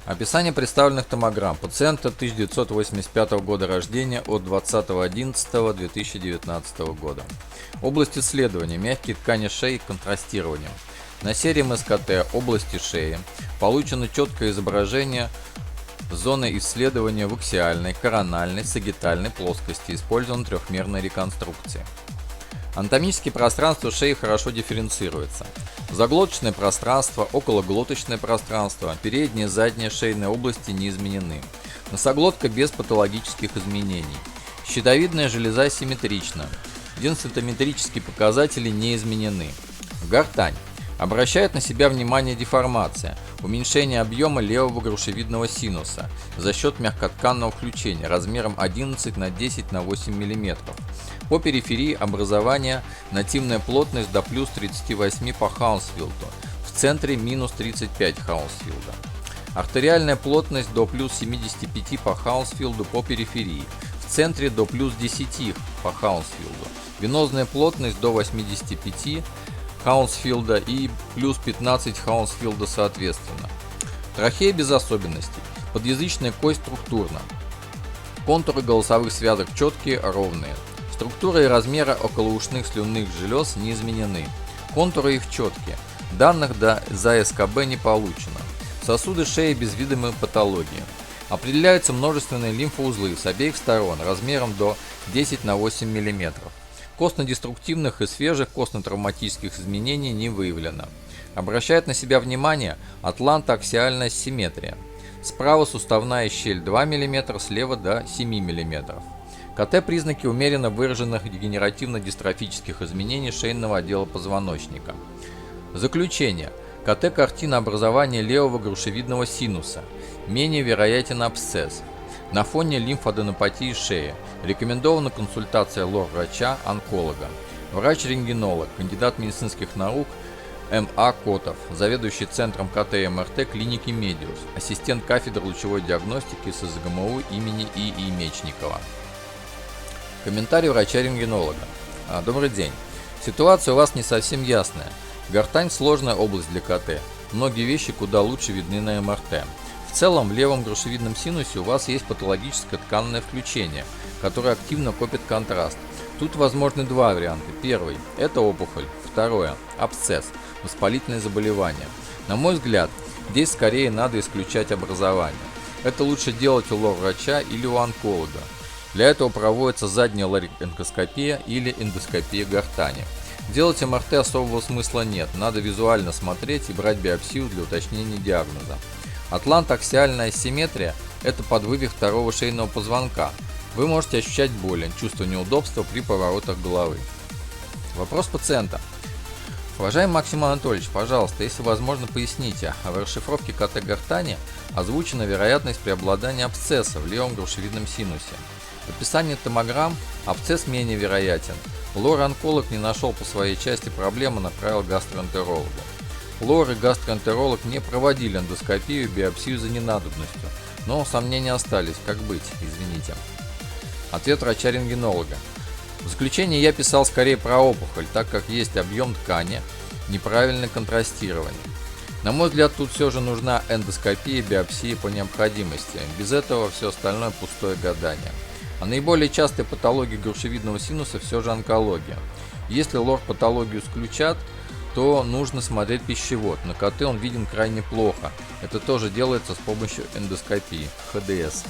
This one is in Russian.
Описание представленных томограмм. Пациента 1985 года рождения от 20.11.2019 года. Область исследования. Мягкие ткани шеи контрастированием. На серии МСКТ области шеи получено четкое изображение зоны исследования в аксиальной, корональной, сагитальной плоскости. Использована трехмерная реконструкция. Анатомические пространства шеи хорошо дифференцируются. Заглоточное пространство, окологлоточное пространство, передняя и задняя шейные области не изменены. Носоглотка без патологических изменений. Щитовидная железа симметрична. Денситометрические показатели не изменены. Гортань. Обращает на себя внимание деформация, уменьшение объема левого грушевидного синуса за счет мягкотканного включения размером 11 на 10 на 8 мм. По периферии образования нативная плотность до плюс 38 по Хаунсфилду, в центре минус 35 Хаунсфилда. Артериальная плотность до плюс 75 по Хаунсфилду по периферии, в центре до плюс 10 по Хаунсфилду. Венозная плотность до 85 Хаунсфилда и плюс 15 Хаунсфилда соответственно. Трахея без особенностей. Подъязычная кость структурна. Контуры голосовых связок четкие, ровные. Структура и размеры околоушных слюнных желез не изменены. Контуры их четкие. Данных за СКБ не получено. Сосуды шеи без видимой патологии. Определяются множественные лимфоузлы с обеих сторон размером до 10 на 8 мм. Костно-деструктивных и свежих костно-травматических изменений не выявлено. Обращает на себя внимание атлантоаксиальная симметрия. Справа суставная щель 2 мм, слева до 7 мм. КТ признаки умеренно выраженных дегенеративно-дистрофических изменений шейного отдела позвоночника. Заключение. КТ картина образования левого грушевидного синуса. Менее вероятен абсцесс. На фоне лимфаденопатии шеи. Рекомендована консультация лор-врача-онколога. Врач-рентгенолог, кандидат медицинских наук М.А. Котов, заведующий центром КТ и МРТ клиники Медиус, ассистент кафедры лучевой диагностики СЗГМУ имени И.И. Мечникова. Комментарий врача-рентгенолога. Добрый день. Ситуация у вас не совсем ясная. Гортань – сложная область для КТ. Многие вещи куда лучше видны на МРТ. В целом, в левом грушевидном синусе у вас есть патологическое тканное включение, которое активно копит контраст. Тут возможны два варианта. Первый – это опухоль. Второе – абсцесс, воспалительное заболевание. На мой взгляд, здесь скорее надо исключать образование. Это лучше делать у лор-врача или у онколога. Для этого проводится задняя ларингоскопия или эндоскопия гортани. Делать МРТ особого смысла нет, надо визуально смотреть и брать биопсию для уточнения диагноза. Атлантоаксиальная асимметрия – это подвывих второго шейного позвонка. Вы можете ощущать боль, чувство неудобства при поворотах головы. Вопрос пациента. Уважаемый Максим Анатольевич, пожалуйста, если возможно, поясните, в расшифровке КТ гортани озвучена вероятность преобладания абсцесса в левом грушевидном синусе. В описании томограмм абсцесс менее вероятен. Лор-онколог не нашел по своей части проблемы, направил к гастроэнтерологу. Лор и гастроэнтеролог не проводили эндоскопию и биопсию за ненадобностью, но сомнения остались. Как быть? Извините. Ответ врача-рентгенолога. В заключение я писал скорее про опухоль, так как есть объем ткани, неправильное контрастирование. На мой взгляд, тут все же нужна эндоскопия и биопсия по необходимости. Без этого все остальное пустое гадание. А наиболее частая патология грушевидного синуса все же онкология. Если лор-патологию исключат, то нужно смотреть пищевод. На КТ он виден крайне плохо. Это тоже делается с помощью эндоскопии, ХДС.